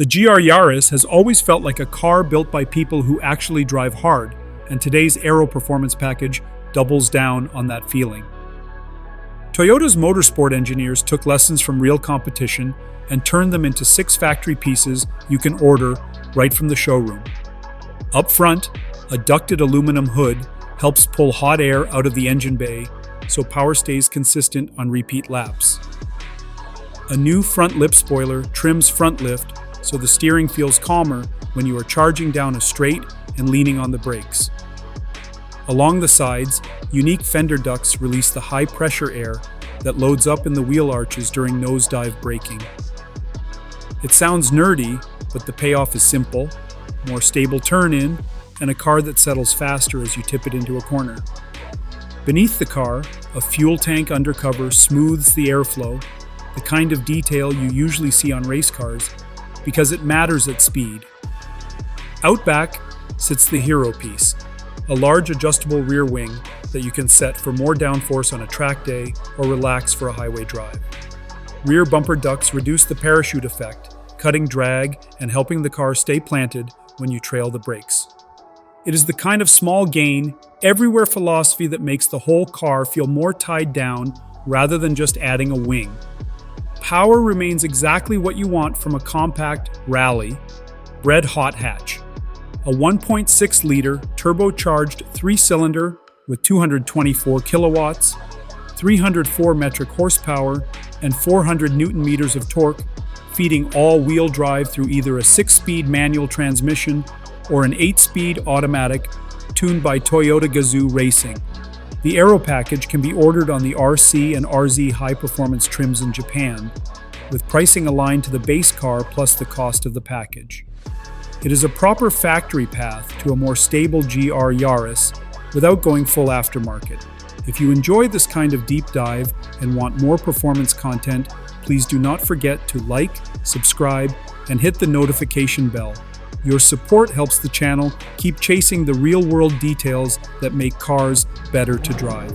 The GR Yaris has always felt like a car built by people who actually drive hard, and today's Aero performance package doubles down on that feeling. Toyota's motorsport engineers took lessons from real competition and turned them into 6 factory pieces you can order right from the showroom. Up front, a ducted aluminum hood helps pull hot air out of the engine bay so power stays consistent on repeat laps. A new front lip spoiler trims front lift so the steering feels calmer when you are charging down a straight and leaning on the brakes. Along the sides, unique fender ducts release the high-pressure air that loads up in the wheel arches during nosedive braking. It sounds nerdy, but the payoff is simple: more stable turn-in and a car that settles faster as you tip it into a corner. Beneath the car, a fuel tank undercover smooths the airflow, the kind of detail you usually see on race cars, because it matters at speed. Out back sits the hero piece, a large adjustable rear wing that you can set for more downforce on a track day or relax for a highway drive. Rear bumper ducts reduce the parachute effect, cutting drag and helping the car stay planted when you trail the brakes. It is the kind of small gain, everywhere philosophy that makes the whole car feel more tied down rather than just adding a wing. Power remains exactly what you want from a compact rally, red hot hatch. A 1.6-liter turbocharged 3-cylinder with 224 kilowatts, 304 metric horsepower, and 400 newton-meters of torque, feeding all-wheel drive through either a 6-speed manual transmission or an 8-speed automatic tuned by Toyota Gazoo Racing. The Aero package can be ordered on the RC and RZ high-performance trims in Japan, with pricing aligned to the base car plus the cost of the package. It is a proper factory path to a more stable GR Yaris without going full aftermarket. If you enjoy this kind of deep dive and want more performance content, please do not forget to like, subscribe, and hit the notification bell. Your support helps the channel keep chasing the real-world details that make cars better to drive.